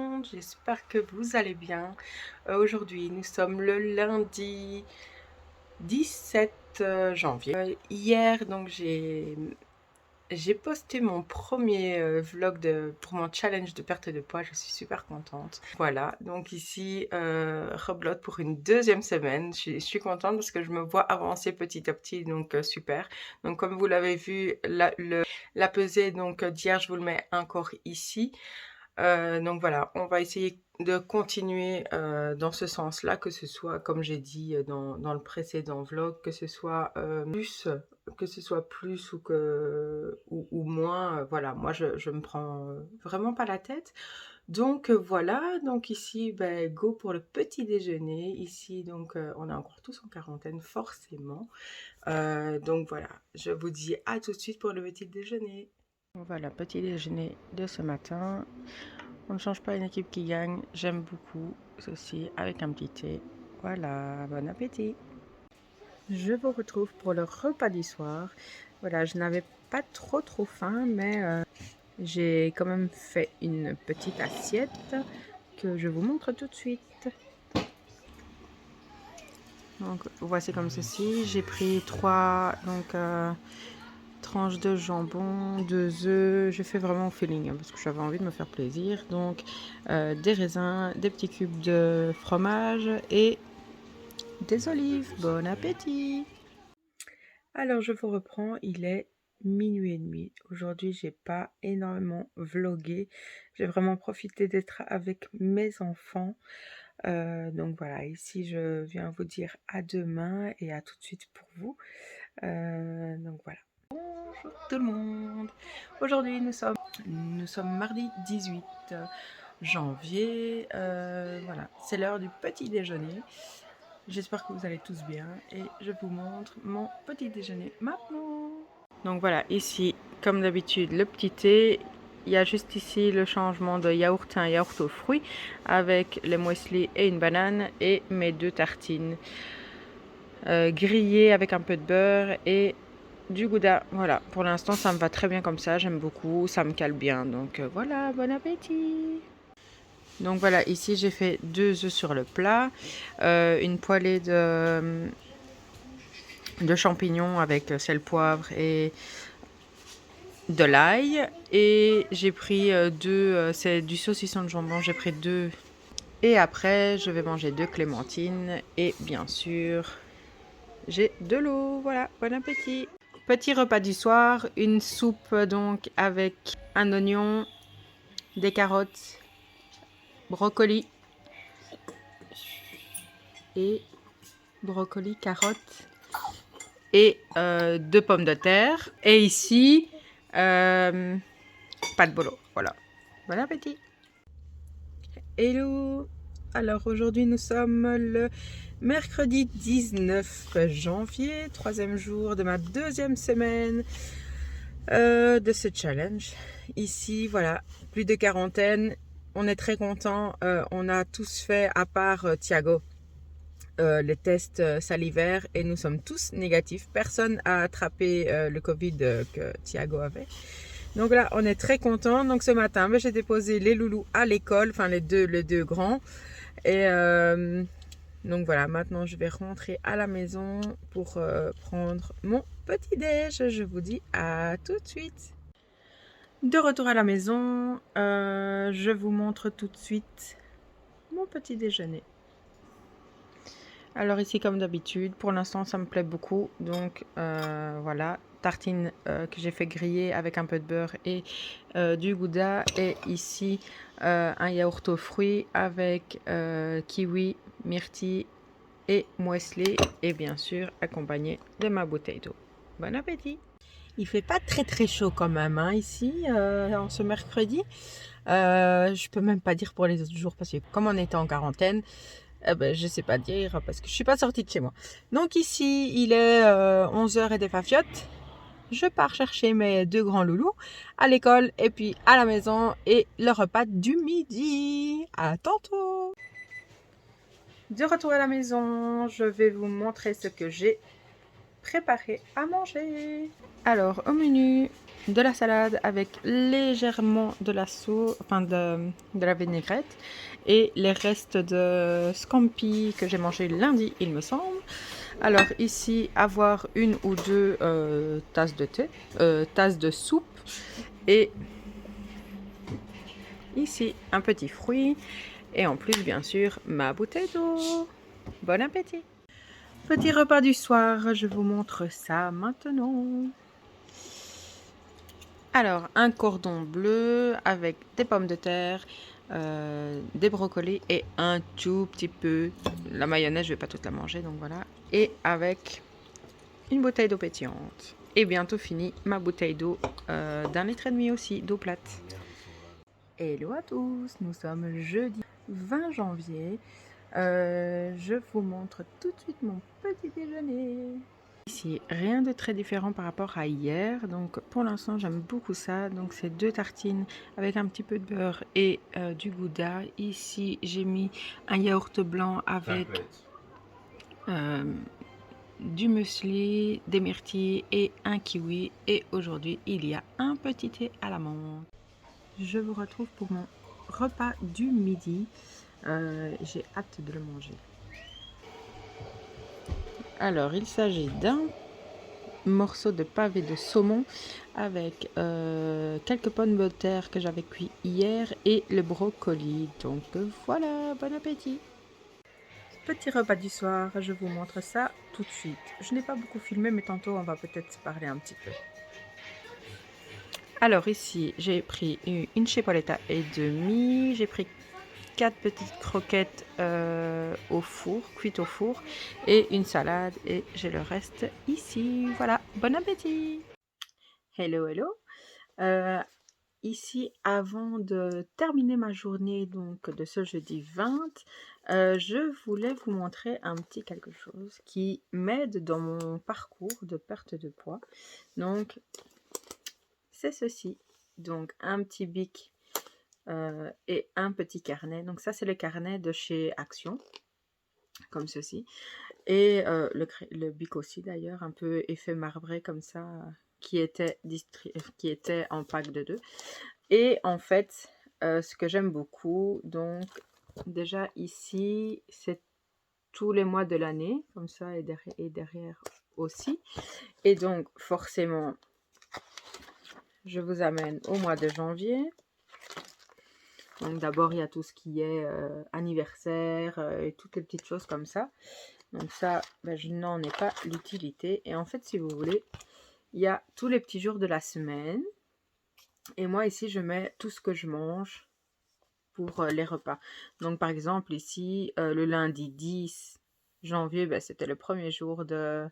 monde, j'espère que vous allez bien. Aujourd'hui, nous sommes le lundi 17 janvier. Hier, donc j'ai posté mon premier vlog pour mon challenge de perte de poids. Je suis super contente. Voilà, donc ici, rebelote pour une deuxième semaine. Je suis contente parce que je me vois avancer petit à petit, donc super. Donc comme vous l'avez vu, la pesée d'hier, je vous le mets encore ici. Donc voilà, on va essayer de continuer dans ce sens-là, que ce soit, comme j'ai dit dans le précédent vlog, que ce soit plus ou moins. Voilà, moi je me prends vraiment pas la tête. Donc voilà, donc ici, ben, go pour le petit déjeuner. Ici, donc on est encore tous en quarantaine, forcément. Donc voilà, je vous dis à tout de suite pour le petit déjeuner. Voilà, petit déjeuner de ce matin. On ne change pas une équipe qui gagne. J'aime beaucoup ceci avec un petit thé. Voilà, bon appétit. Je vous retrouve pour le repas du soir. Voilà, je n'avais pas trop faim, mais j'ai quand même fait une petite assiette que je vous montre tout de suite. Donc voici comme ceci. J'ai pris 3 tranches de jambon, 2 œufs. J'ai fait vraiment au feeling parce que j'avais envie de me faire plaisir. Donc des raisins, des petits cubes de fromage et des olives. Bon appétit! Alors je vous reprends, il est minuit et demi. Aujourd'hui, j'ai pas énormément vlogué. J'ai vraiment profité d'être avec mes enfants. Donc voilà, ici je viens vous dire à demain et à tout de suite pour vous. Donc voilà. Bonjour tout le monde. Aujourd'hui nous sommes mardi 18 janvier. Voilà, c'est l'heure du petit déjeuner. J'espère que vous allez tous bien et je vous montre mon petit déjeuner maintenant. Donc voilà, ici, comme d'habitude, le petit thé. Il y a juste ici le changement de yaourt à un yaourt aux fruits avec les muesli et une banane et mes 2 tartines grillées avec un peu de beurre et du gouda. Voilà, pour l'instant ça me va très bien comme ça, j'aime beaucoup, ça me cale bien. Donc voilà, bon appétit! Donc voilà, ici j'ai fait 2 œufs sur le plat, une poêlée de champignons avec sel, poivre et de l'ail. Et j'ai pris c'est du saucisson de jambon, j'ai pris 2. Et après, je vais manger 2 clémentines et bien sûr, j'ai de l'eau. Voilà, bon appétit! Petit repas du soir, une soupe donc avec un oignon, des carottes, brocoli et carottes et 2 pommes de terre. Et ici, pas de bolo. Voilà. Bon appétit! Hello! Alors aujourd'hui nous sommes le mercredi 19 janvier, 3e jour de ma 2e semaine de ce challenge. Ici, voilà, plus de quarantaine. On est très contents. On a tous fait, à part Thiago, les tests salivaires et nous sommes tous négatifs. Personne n'a attrapé le Covid que Thiago avait. Donc là, on est très contents. Donc ce matin, j'ai déposé les loulous à l'école, enfin les deux grands. Et donc voilà, maintenant je vais rentrer à la maison pour prendre mon petit déj. Je vous dis à tout de suite. De retour à la maison, je vous montre tout de suite mon petit déjeuner. Alors ici, comme d'habitude, pour l'instant ça me plaît beaucoup. Donc voilà, tartine que j'ai fait griller avec un peu de beurre et du gouda. Et ici un yaourt aux fruits avec kiwi, myrtille et muesli. Et bien sûr accompagné de ma bouteille d'eau. Bon appétit! Il fait pas très chaud quand même hein, ici en ce mercredi. Je peux même pas dire pour les autres jours parce que comme on était en quarantaine, je sais pas dire parce que je suis pas sortie de chez moi. Donc ici il est 11h et des fafiottes. Je pars chercher mes 2 grands loulous à l'école et puis à la maison et le repas du midi. À tantôt! De retour à la maison, je vais vous montrer ce que j'ai préparer à manger. Alors au menu, de la salade avec légèrement de la sauce, enfin de la vinaigrette et les restes de scampi que j'ai mangé lundi il me semble. Alors ici avoir une ou deux tasses de thé, tasses de soupe et ici un petit fruit et en plus bien sûr ma bouteille d'eau. Bon appétit! Petit repas du soir, je vous montre ça maintenant. Alors, un cordon bleu avec des pommes de terre, des brocolis et un tout petit peu. La mayonnaise, je vais pas toute la manger, donc voilà. Et avec une bouteille d'eau pétillante. Et bientôt fini ma bouteille d'eau d'1,5 litre aussi, d'eau plate. Hello à tous, nous sommes jeudi 20 janvier. Je vous montre tout de suite mon petit déjeuner. Ici, rien de très différent par rapport à hier. Donc pour l'instant, j'aime beaucoup ça. Donc c'est 2 tartines avec un petit peu de beurre et du gouda. Ici, j'ai mis un yaourt blanc avec du muesli, des myrtilles et un kiwi. Et aujourd'hui, il y a un petit thé à la menthe. Je vous retrouve pour mon repas du midi. J'ai hâte de le manger. Alors, il s'agit d'un morceau de pavé de saumon avec quelques pommes de terre que j'avais cuit hier et le brocoli. Donc voilà, bon appétit! Petit repas du soir, je vous montre ça tout de suite. Je n'ai pas beaucoup filmé, mais tantôt on va peut-être parler un petit peu. Alors ici, j'ai pris une chipoletta et demi, j'ai pris 4 petites croquettes au four, cuites au four, et une salade, et j'ai le reste ici. Voilà, bon appétit! Hello, hello! Ici, avant de terminer ma journée donc de ce jeudi 20, je voulais vous montrer un petit quelque chose qui m'aide dans mon parcours de perte de poids. Donc, c'est ceci. Donc, un petit bic et un petit carnet. Donc, ça, c'est le carnet de chez Action, comme ceci. Et le bic aussi, d'ailleurs, un peu effet marbré comme ça, qui était en pack de 2. Et en fait, ce que j'aime beaucoup, donc déjà ici, c'est tous les mois de l'année, comme ça, et derrière aussi. Et donc, forcément, je vous amène au mois de janvier. Donc d'abord, il y a tout ce qui est anniversaire et toutes les petites choses comme ça. Donc ça, ben, je n'en ai pas l'utilité. Et en fait, si vous voulez, il y a tous les petits jours de la semaine. Et moi, ici, je mets tout ce que je mange pour les repas. Donc par exemple ici le lundi 10 janvier, ben, c'était le premier jour de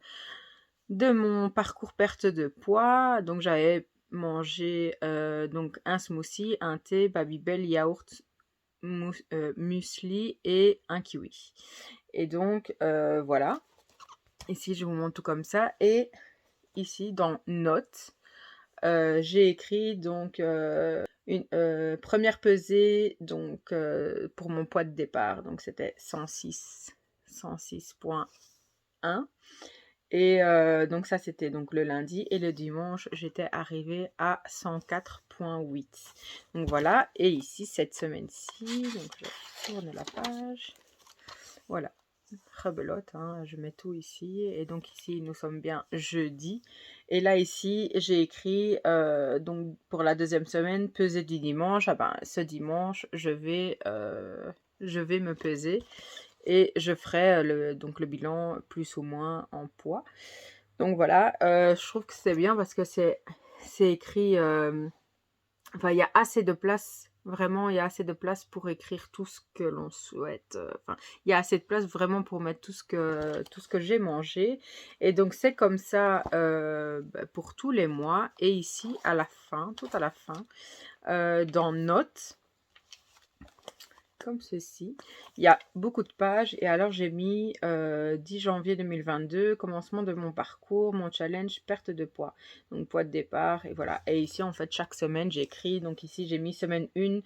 mon parcours perte de poids. Donc j'avais mangé donc un smoothie, un thé, Babybel, yaourt, muesli et un kiwi. Et donc voilà, ici je vous montre tout comme ça. Et ici dans notes, j'ai écri donc une première pesée donc pour mon poids de départ, donc c'était 106.1 et donc ça c'était donc le lundi, et le dimanche j'étais arrivée à 104.8. Donc voilà, et ici cette semaine-ci, donc je tourne la page, voilà, rebelote, hein, je mets tout ici, et donc ici nous sommes bien jeudi, et là ici j'ai écrit donc pour la deuxième semaine, pesée du dimanche. Ah ben, ce dimanche je vais me peser et je ferai donc le bilan plus ou moins en poids. Donc voilà, je trouve que c'est bien parce que c'est écrit, enfin il y a assez de place. Vraiment, il y a assez de place pour écrire tout ce que l'on souhaite. Enfin, il y a assez de place vraiment pour mettre tout ce que j'ai mangé. Et donc, c'est comme ça pour tous les mois. Et ici, à la fin, tout à la fin, dans Notes, comme ceci, il y a beaucoup de pages. Et alors, j'ai mis 10 janvier 2022, commencement de mon parcours, mon challenge, perte de poids. Donc, poids de départ, et voilà. Et ici, en fait, chaque semaine, j'écris. Donc, ici, j'ai mis semaine 1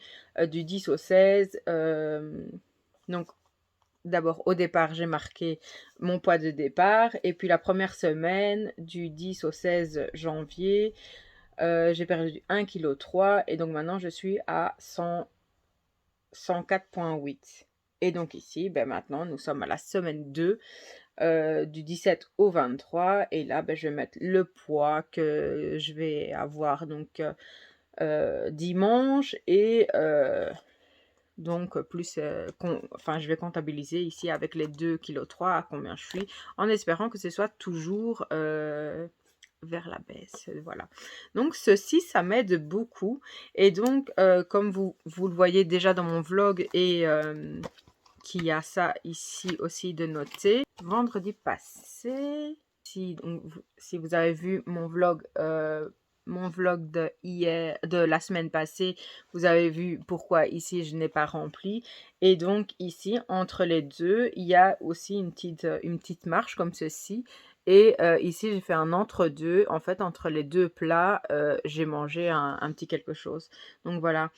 du 10 au 16. Donc, d'abord au départ, j'ai marqué mon poids de départ et puis la première semaine du 10 au 16 janvier, j'ai perdu 1,3 kg et donc maintenant je suis à 104,8. Et donc ici, ben maintenant, nous sommes à la semaine 2, du 17 au 23 et là, ben, je vais mettre le poids que je vais avoir donc dimanche et donc plus, enfin je vais comptabiliser ici avec les 2,3 kg à combien je suis, en espérant que ce soit toujours vers la baisse, voilà. Donc ceci, ça m'aide beaucoup et donc comme vous le voyez déjà dans mon vlog et qu'il y a ça ici aussi de noter. Vendredi passé, si vous avez vu mon vlog de hier, de la semaine passée, vous avez vu pourquoi ici je n'ai pas rempli. Et donc ici, entre les deux, il y a aussi une petite marche comme ceci. Et ici, j'ai fait un entre-deux. En fait, entre les deux plats, j'ai mangé un petit quelque chose. Donc voilà.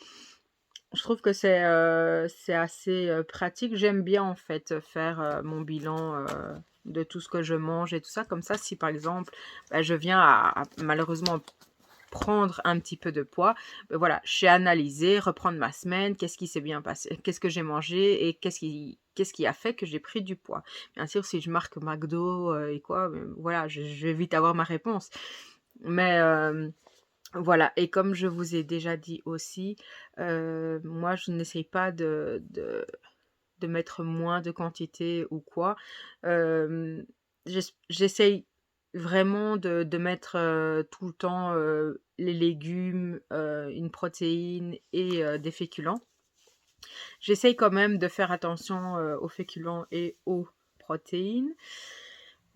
Je trouve que c'est assez, pratique. J'aime bien en fait faire, mon bilan, de tout ce que je mange et tout ça. Comme ça, si par exemple, bah, je viens à malheureusement prendre un petit peu de poids, bah, voilà, je sais analyser, reprendre ma semaine, qu'est-ce qui s'est bien passé, qu'est-ce que j'ai mangé et qu'est-ce qui a fait que j'ai pris du poids. Bien sûr, si je marque McDo, et quoi, voilà, je vais vite avoir ma réponse. Mais, voilà, et comme je vous ai déjà dit aussi, moi je n'essaye pas de mettre moins de quantité ou quoi. Hem, j'essaye vraiment de mettre, tout le temps, les légumes, une protéine et des féculents. J'essaye quand même de faire attention, aux féculents et aux protéines.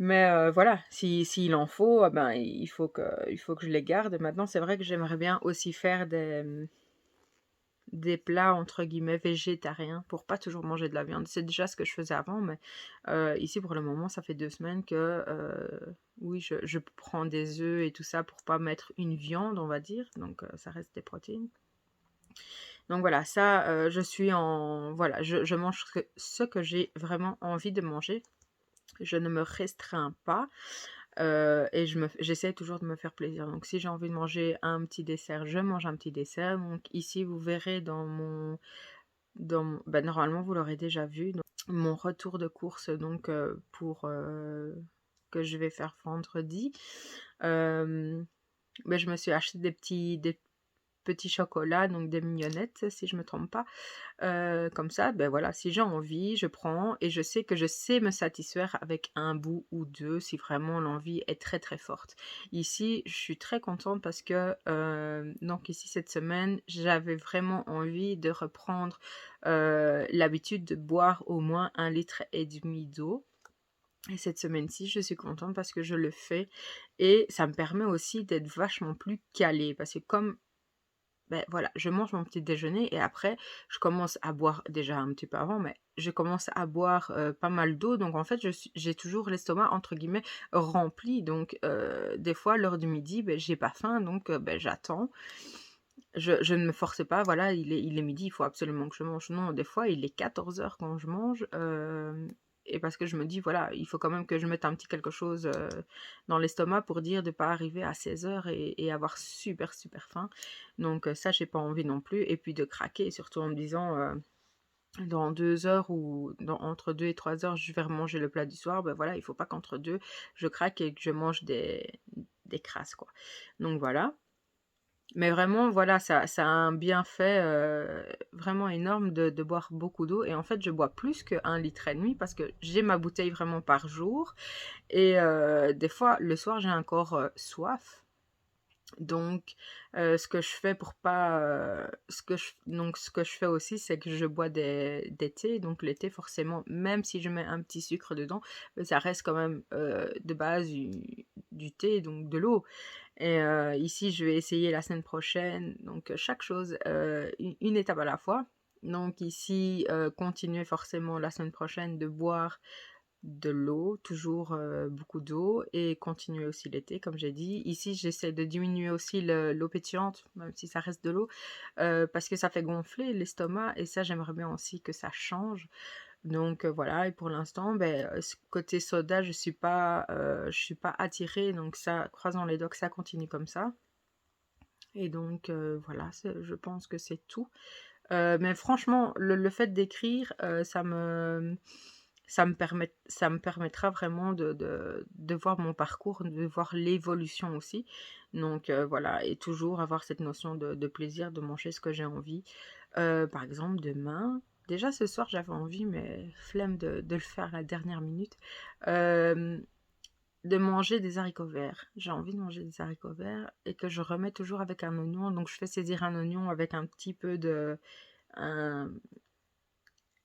Mais voilà, s'il en faut, ben, il faut que je les garde. Maintenant, c'est vrai que j'aimerais bien aussi faire des plats entre guillemets «végétariens» pour pas toujours manger de la viande. C'est déjà ce que je faisais avant, mais ici pour le moment, ça fait 2 semaines que, oui, je prends des œufs et tout ça pour pas mettre une viande, on va dire, donc ça reste des protéines. Donc voilà, ça, je suis en voilà, je mange ce que j'ai vraiment envie de manger. Je ne me restreins pas. Et j'essaie toujours de me faire plaisir. Donc si j'ai envie de manger un petit dessert, je mange un petit dessert. Donc ici, vous verrez bah, normalement, vous l'aurez déjà vu, donc, mon retour de course donc pour que je vais faire vendredi. Mais je me suis acheté des petits chocolats, donc des mignonnettes, si je me trompe pas. Comme ça, ben voilà, si j'ai envie, je prends et je sais que je sais me satisfaire avec un bout ou deux si vraiment l'envie est très très forte. Ici, je suis très contente parce que donc ici cette semaine, j'avais vraiment envie de reprendre l'habitude de boire au moins 1,5 litre d'eau. Et cette semaine-ci, je suis contente parce que je le fais et ça me permet aussi d'être vachement plus calée parce que comme ben voilà, je mange mon petit déjeuner et après, je commence à boire déjà un petit peu avant, mais je commence à boire pas mal d'eau. Donc en fait, j'ai toujours l'estomac entre guillemets rempli. Donc des fois, l'heure du midi, ben, j'ai pas faim, donc ben, j'attends. Je ne me force pas, voilà, il est midi, il faut absolument que je mange. Non, des fois, il est 14 heures quand je mange. Et parce que je me dis, voilà, il faut quand même que je mette un petit quelque chose dans l'estomac pour dire de ne pas arriver à 16 heures et avoir super, super faim. Donc ça, j'ai pas envie non plus. Et puis de craquer, surtout en me disant, dans 2 heures ou entre 2 et 3 heures, je vais remanger le plat du soir. Ben voilà, il faut pas qu'entre deux, je craque et que je mange des crasses, quoi. Donc voilà. Mais vraiment, voilà, ça a un bienfait, vraiment énorme de boire beaucoup d'eau et en fait, je bois plus qu'1,5 litre parce que j'ai ma bouteille vraiment par jour et des fois, le soir, j'ai encore, soif. Donc ce que je fais pour pas, ce que je fais aussi, c'est que je bois des thés. Donc les thés, forcément, même si je mets un petit sucre dedans, ça reste quand même, de base du thé, donc de l'eau. Et ici, je vais essayer la semaine prochaine, donc chaque chose, une étape à la fois. Donc ici, continuer forcément la semaine prochaine de boire de l'eau, toujours beaucoup d'eau, et continuer aussi l'été, comme j'ai dit. Ici, j'essaie de diminuer aussi l'eau pétillante, même si ça reste de l'eau, parce que ça fait gonfler l'estomac, et ça, j'aimerais bien aussi que ça change. Donc voilà, et pour l'instant, côté soda, je suis pas attirée, donc ça, croisons les doigts que ça continue comme ça. Et donc voilà, je pense que c'est tout. Mais franchement, le fait d'écrire, ça me permettra vraiment de voir mon parcours, de voir l'évolution aussi. Donc voilà, et toujours avoir cette notion de plaisir, de manger ce que j'ai envie. Par exemple, demain, déjà ce soir j'avais envie, mais flemme de le faire à la dernière minute, euh, de manger des haricots verts. J'ai envie de manger des haricots verts et que je remets toujours avec un oignon. Donc je fais saisir un oignon avec un petit peu un,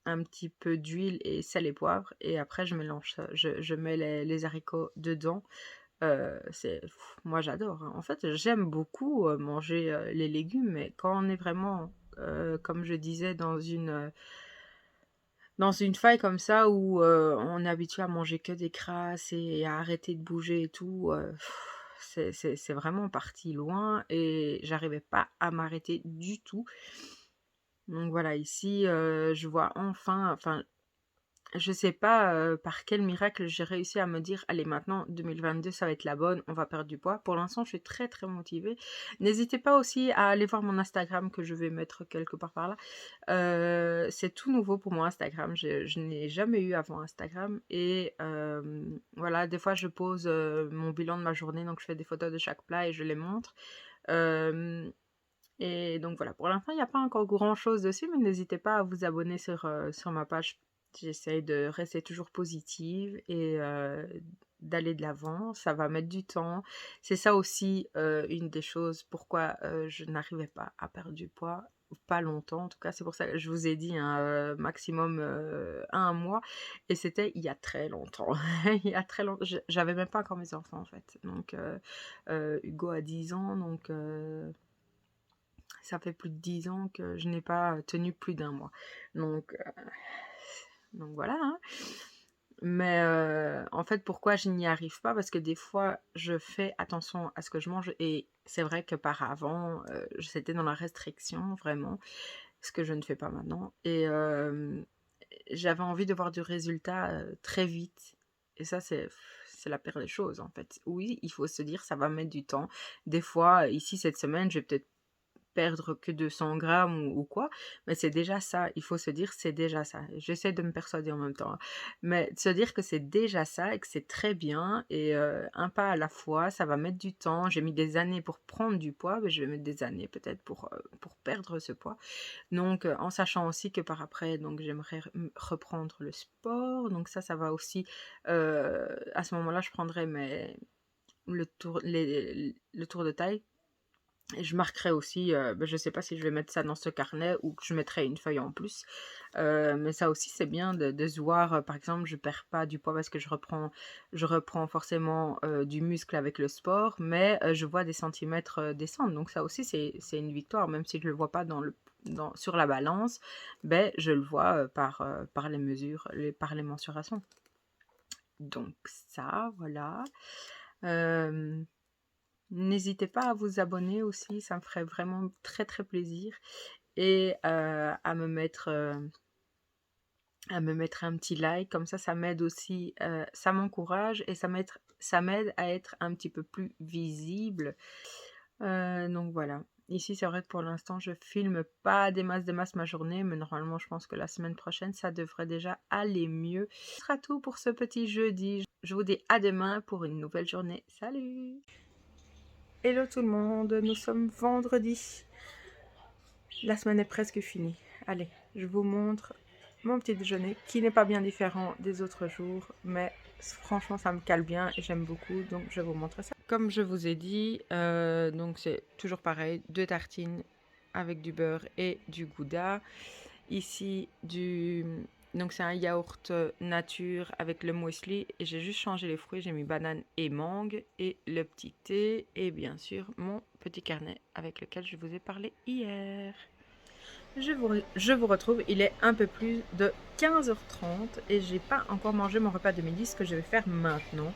un petit peu d'huile et sel et poivre, et après je mélange ça, je mets les haricots dedans. Moi j'adore, hein. En fait, j'aime beaucoup manger les légumes, mais quand on est vraiment, comme je disais, dans une faille comme ça où on est habitué à manger que des crasses et à arrêter de bouger et tout, c'est vraiment parti loin et j'arrivais pas à m'arrêter du tout. Donc voilà, ici, je vois enfin, je sais pas par quel miracle j'ai réussi à me dire, allez, maintenant 2022, ça va être la bonne, on va perdre du poids. Pour l'instant, je suis très très motivée. N'hésitez pas aussi à aller voir mon Instagram que je vais mettre quelque part par là. C'est tout nouveau pour moi Instagram. Je n'ai jamais eu avant Instagram. Et voilà, des fois je pose mon bilan de ma journée, donc je fais des photos de chaque plat et je les montre. Euh, et donc voilà, pour l'instant, il n'y a pas encore grand-chose dessus, mais n'hésitez pas à vous abonner sur ma page. J'essaye de rester toujours positive et d'aller de l'avant. Ça va mettre du temps. C'est ça aussi une des choses pourquoi je n'arrivais pas à perdre du poids. Pas longtemps, en tout cas, c'est pour ça que je vous ai dit maximum un mois. Et c'était il y a très longtemps. Il y a très longtemps. J'avais même pas encore mes enfants en fait. Donc Hugo a 10 ans, donc ça fait plus de 10 ans que je n'ai pas tenu plus d'un mois. Donc, donc voilà, hein. Mais en fait, pourquoi je n'y arrive pas? Parce que des fois, je fais attention à ce que je mange. Et c'est vrai que par avant, c'était dans la restriction, vraiment. Ce que je ne fais pas maintenant. Et j'avais envie de voir du résultat très vite. Et ça, c'est la pire des choses, en fait. Oui, il faut se dire, ça va mettre du temps. Des fois, ici, cette semaine, je vais peut-être perdre que 200 grammes ou quoi, mais c'est déjà ça, il faut se dire c'est déjà ça. J'essaie de me persuader en même temps, hein. Mais de se dire que c'est déjà ça et que c'est très bien et un pas à la fois, ça va mettre du temps. J'ai mis des années pour prendre du poids, mais je vais mettre des années peut-être pour perdre ce poids. Donc en sachant aussi que par après, donc j'aimerais reprendre le sport, donc ça va aussi, à ce moment-là, je prendrai le tour de taille. Et je marquerai aussi, je sais pas si je vais mettre ça dans ce carnet ou que je mettrai une feuille en plus. Mais ça aussi, c'est bien de se voir. Par exemple, je perds pas du poids parce que je reprends forcément du muscle avec le sport, mais je vois des centimètres descendre. Donc ça aussi, c'est une victoire, même si je le vois pas sur la balance, je le vois par les mesures, par les mensurations. Donc ça, voilà. N'hésitez pas à vous abonner aussi, ça me ferait vraiment très très plaisir. Et à me mettre un petit like, comme ça m'aide aussi, ça m'encourage et ça m'aide à être un petit peu plus visible. Donc voilà. Ici, c'est vrai que pour l'instant, je filme pas des masses ma journée, mais normalement, je pense que la semaine prochaine, ça devrait déjà aller mieux. Ce sera tout pour ce petit jeudi. Je vous dis à demain pour une nouvelle journée. Salut! Hello tout le monde, nous sommes vendredi. La semaine est presque finie. Allez, je vous montre mon petit déjeuner qui n'est pas bien différent des autres jours, mais franchement ça me cale bien et j'aime beaucoup, donc je vais vous montrer ça. Comme je vous ai dit, donc c'est toujours pareil, 2 tartines avec du beurre et du gouda. Ici donc c'est un yaourt nature avec le muesli et j'ai juste changé les fruits, j'ai mis banane et mangue et le petit thé et bien sûr mon petit carnet avec lequel je vous ai parlé hier. Je vous retrouve, il est un peu plus de 15h30 et j'ai pas encore mangé mon repas de midi, ce que je vais faire maintenant.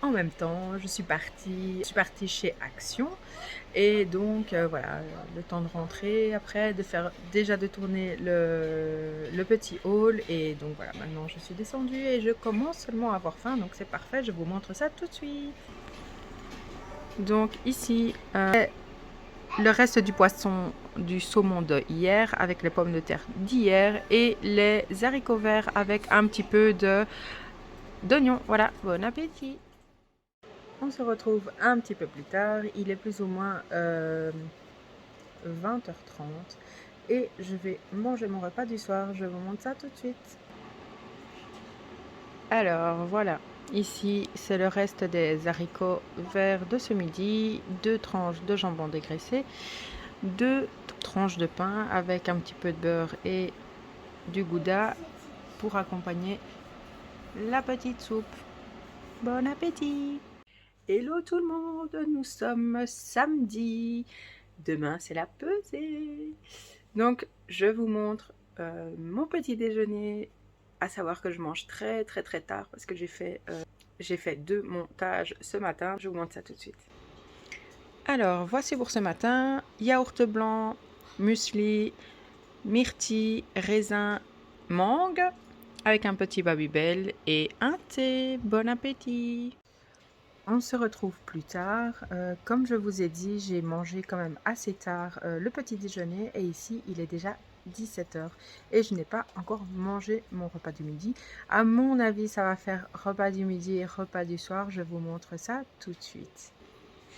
en même temps, je suis partie chez Action. Et donc, voilà, le temps de rentrer, après de tourner le petit hall. Et donc voilà, maintenant je suis descendue et je commence seulement à avoir faim. Donc c'est parfait, je vous montre ça tout de suite. Donc ici, le reste du poisson, du saumon de hier avec les pommes de terre d'hier et les haricots verts avec un petit peu d'oignon. Voilà, bon appétit. On se retrouve un petit peu plus tard. Il est plus ou moins 20h30 et je vais manger mon repas du soir. Je vous montre ça tout de suite. Alors voilà, ici c'est le reste des haricots verts de ce midi, 2 tranches de jambon dégraissé, 2 tranches de pain avec un petit peu de beurre et du gouda pour accompagner la petite soupe. Bon appétit! Hello tout le monde, nous sommes samedi. Demain c'est la pesée. Donc je vous montre mon petit déjeuner, à savoir que je mange très tard parce que j'ai fait 2 montages ce matin. Je vous montre ça tout de suite. Alors voici pour ce matin: yaourt blanc, muesli, myrtille, raisin, mangue avec un petit Babybel et un thé. Bon appétit! On se retrouve plus tard. Comme je vous ai dit, j'ai mangé quand même assez tard le petit déjeuner et ici il est déjà 17h et je n'ai pas encore mangé mon repas du midi. À mon avis, ça va faire repas du midi et repas du soir. Je vous montre ça tout de suite.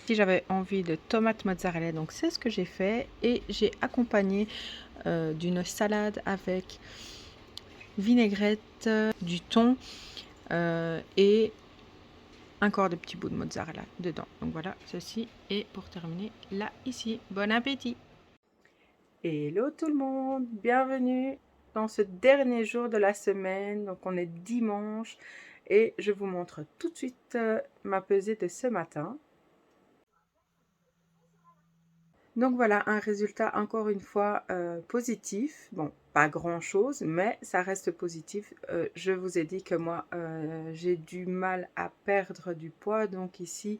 Si j'avais envie de tomates mozzarella, donc c'est ce que j'ai fait et j'ai accompagné d'une salade avec vinaigrette, du thon et un quart de petit bout de mozzarella dedans. Donc voilà, ceci est pour terminer là, ici. Bon appétit! Hello tout le monde, bienvenue dans ce dernier jour de la semaine. Donc on est dimanche et je vous montre tout de suite ma pesée de ce matin. Donc voilà, un résultat encore une fois positif. Bon, pas grand-chose, mais ça reste positif. Je vous ai dit que moi, j'ai du mal à perdre du poids. Donc ici,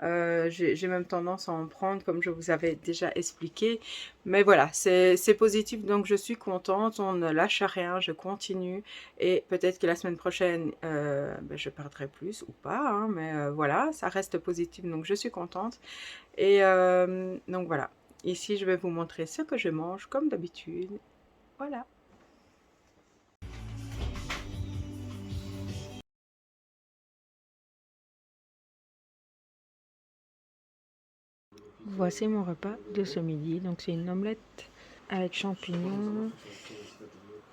j'ai même tendance à en prendre, comme je vous avais déjà expliqué. Mais voilà, c'est positif, donc je suis contente. On ne lâche rien, je continue. Et peut-être que la semaine prochaine, ben, je perdrai plus ou pas. Hein, mais voilà, ça reste positif, donc je suis contente. Et donc voilà, ici je vais vous montrer ce que je mange comme d'habitude. Voilà. Voici mon repas de ce midi. Donc c'est une omelette avec champignons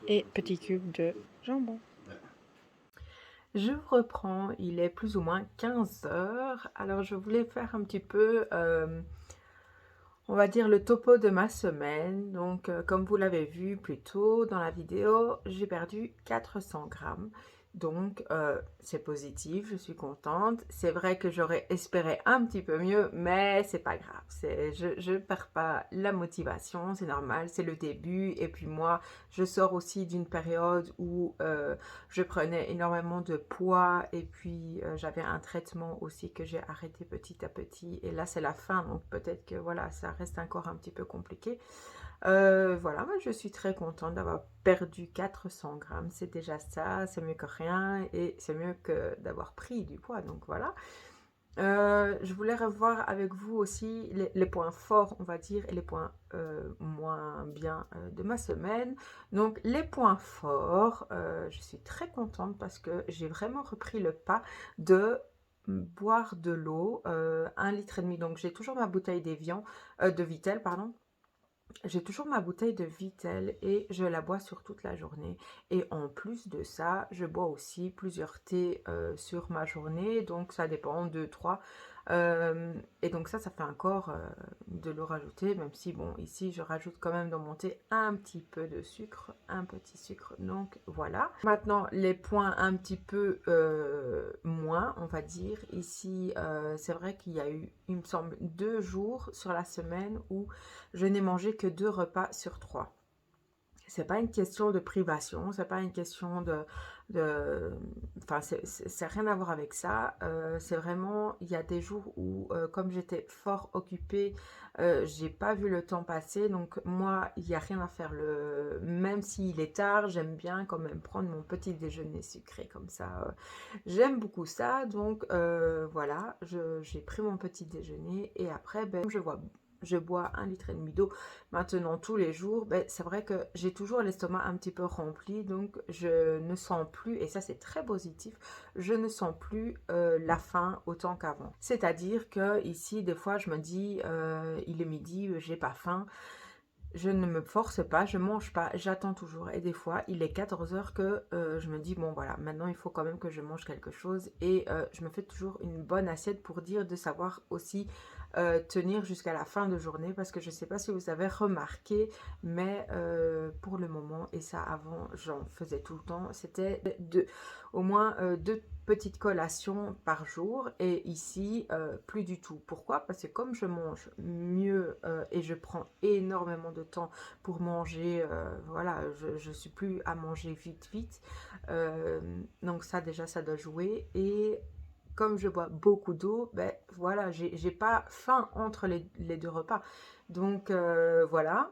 et petits cubes de jambon. Je reprends, il est plus ou moins 15h. Alors je voulais faire un petit peu, on va dire, le topo de ma semaine. Donc comme vous l'avez vu plus tôt dans la vidéo, j'ai perdu 400 grammes. Donc c'est positif, je suis contente. C'est vrai que j'aurais espéré un petit peu mieux, mais c'est pas grave. Je ne perds pas la motivation, c'est normal, c'est le début. Et puis moi, je sors aussi d'une période où je prenais énormément de poids et puis j'avais un traitement aussi que j'ai arrêté petit à petit. Et là, c'est la fin, donc peut-être que voilà, ça reste encore un petit peu compliqué. Voilà, moi je suis très contente d'avoir perdu 400 grammes. C'est déjà ça, c'est mieux que rien et c'est mieux que d'avoir pris du poids. Donc voilà. Je voulais revoir avec vous aussi les points forts, on va dire, et les points moins bien de ma semaine. Donc les points forts, je suis très contente parce que j'ai vraiment repris le pas de boire de l'eau, 1,5 litre. Donc j'ai toujours ma bouteille d'Evian, de Vittel, pardon. J'ai toujours ma bouteille de Vittel et je la bois sur toute la journée. Et en plus de ça, je bois aussi plusieurs thés sur ma journée. Donc ça dépend, 2, 3. Et donc ça fait encore de l'eau rajoutée. Même si, bon, ici, je rajoute quand même dans mon thé un petit peu de sucre. Un petit sucre. Donc voilà. Maintenant, les points un petit peu moins, on va dire. Ici, c'est vrai qu'il y a eu, il me semble, 2 jours sur la semaine où je n'ai mangé que 2 repas sur 3. C'est pas une question de privation, c'est pas une question enfin, c'est rien à voir avec ça. C'est vraiment, il y a des jours où, comme j'étais fort occupée, j'ai pas vu le temps passer. Donc moi, il y a rien à faire. Même s'il est tard, j'aime bien quand même prendre mon petit déjeuner sucré comme ça. J'aime beaucoup ça. Donc voilà, j'ai pris mon petit déjeuner et après, ben, je bois 1,5 litre d'eau maintenant tous les jours. Ben, c'est vrai que j'ai toujours l'estomac un petit peu rempli, donc je ne sens plus, et ça c'est très positif, je ne sens plus la faim autant qu'avant. C'est-à-dire que ici, des fois, je me dis, il est midi, j'ai pas faim. Je ne me force pas, je mange pas, j'attends toujours. Et des fois, il est 14 heures que je me dis, bon voilà, maintenant il faut quand même que je mange quelque chose. Et je me fais toujours une bonne assiette pour dire de savoir aussi tenir jusqu'à la fin de journée. Parce que je ne sais pas si vous avez remarqué, mais pour le moment, et ça avant, j'en faisais tout le temps, c'était au moins 2 petites collations par jour, et ici plus du tout. Pourquoi? Parce que comme je mange mieux et je prends énormément de temps pour manger, voilà, je suis plus à manger vite, donc ça déjà ça doit jouer. Et comme je bois beaucoup d'eau, ben voilà, j'ai pas faim entre les 2 repas, donc voilà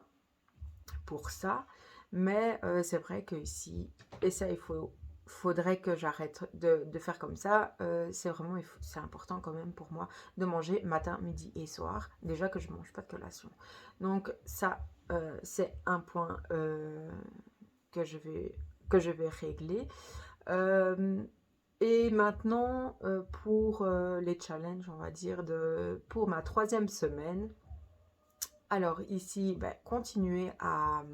pour ça. Mais c'est vrai que ici, et ça faudrait que j'arrête de faire comme ça. C'est vraiment, c'est important quand même pour moi de manger matin, midi et soir. Déjà que je mange pas de collation. Donc ça, c'est un point que je vais régler. Et maintenant, pour les challenges, on va dire, pour ma 3e semaine. Alors ici, ben, continuer à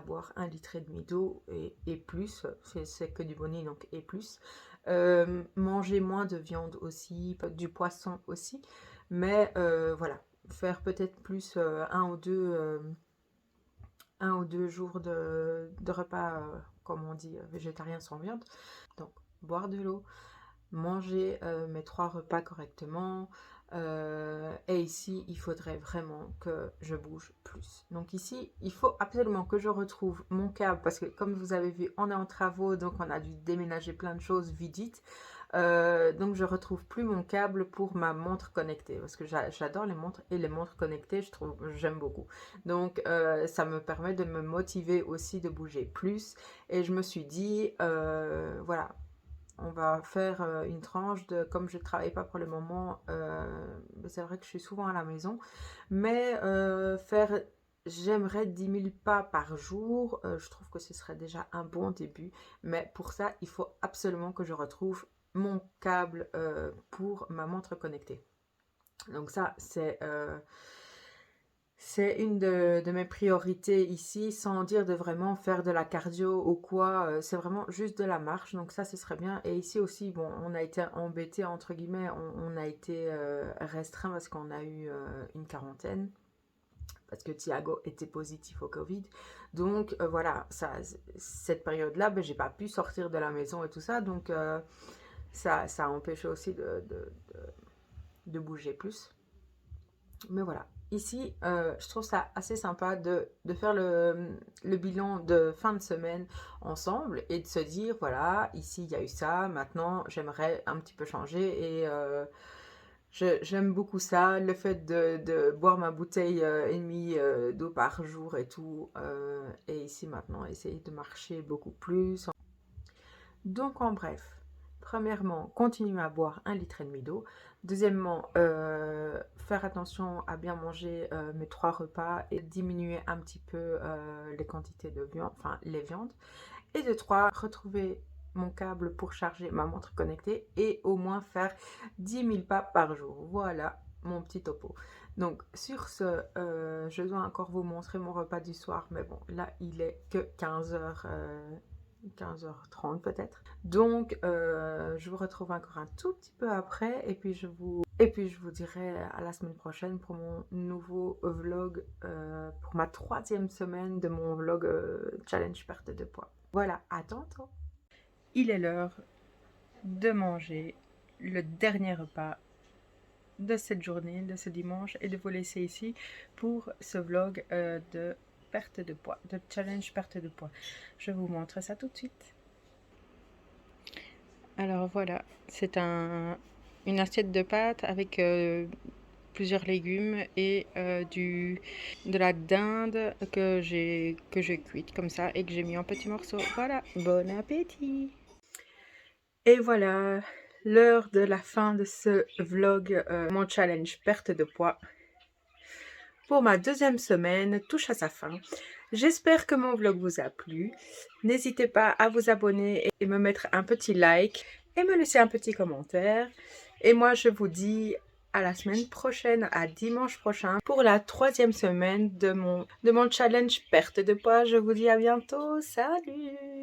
boire 1,5 litre d'eau et plus, c'est que du bonnet, donc et plus. Manger moins de viande aussi, du poisson aussi, mais voilà, faire peut-être plus un ou deux jours de repas, comme on dit, végétarien sans viande. Donc boire de l'eau, manger mes 3 repas correctement. Et ici, il faudrait vraiment que je bouge plus. Donc ici, il faut absolument que je retrouve mon câble, parce que comme vous avez vu, on est en travaux, donc on a dû déménager plein de choses vidites. Donc je retrouve plus mon câble pour ma montre connectée, parce que j'adore les montres, et les montres connectées, j'aime beaucoup. Donc ça me permet de me motiver aussi de bouger plus. Et je me suis dit, voilà, on va faire une tranche de, comme je ne travaille pas pour le moment, c'est vrai que je suis souvent à la maison, mais j'aimerais 10 000 pas par jour. Je trouve que ce serait déjà un bon début, mais pour ça, il faut absolument que je retrouve mon câble pour ma montre connectée. Donc ça, c'est une de mes priorités ici, sans dire de vraiment faire de la cardio ou quoi. C'est vraiment juste de la marche, donc ça, ce serait bien. Et ici aussi, bon, on a été embêté, entre guillemets, on a été restreint parce qu'on a eu une quarantaine, parce que Thiago était positif au Covid. Donc voilà, cette période-là, ben, j'ai pas pu sortir de la maison et tout ça, donc ça a empêché aussi de bouger plus. Mais voilà, ici, je trouve ça assez sympa de faire le bilan de fin de semaine ensemble, et de se dire, voilà, ici, il y a eu ça, maintenant, j'aimerais un petit peu changer. Et j'aime beaucoup ça, le fait de boire ma bouteille et demie d'eau par jour et tout. Et ici, maintenant, essayer de marcher beaucoup plus. Donc, en bref, premièrement, continuer à boire 1,5 litre d'eau. Deuxièmement, faire attention à bien manger mes 3 repas, et diminuer un petit peu les quantités de viande, enfin les viandes. Et de 3, retrouver mon câble pour charger ma montre connectée, et au moins faire 10 000 pas par jour. Voilà mon petit topo. Donc sur ce, je dois encore vous montrer mon repas du soir, mais bon, là il est que 15h. 15h30 peut-être. Donc je vous retrouve encore un tout petit peu après, et puis je vous dirai à la semaine prochaine pour mon nouveau vlog, pour ma 3e semaine de mon vlog challenge perte de poids. Voilà, à tantôt. Il est l'heure de manger le dernier repas de cette journée, de ce dimanche, et de vous laisser ici pour ce vlog de perte de poids, de challenge perte de poids. Je vous montre ça tout de suite. Alors voilà, c'est une assiette de pâtes avec plusieurs légumes et de la dinde que j'ai cuite comme ça et que j'ai mis en petits morceaux. Voilà, bon appétit! Et voilà, l'heure de la fin de ce vlog, mon challenge perte de poids pour ma deuxième semaine touche à sa fin. J'espère que mon vlog vous a plu. N'hésitez pas à vous abonner et me mettre un petit like et me laisser un petit commentaire. Et moi, je vous dis à la semaine prochaine, à dimanche prochain, pour la troisième semaine de mon challenge perte de poids. Je vous dis à bientôt. Salut!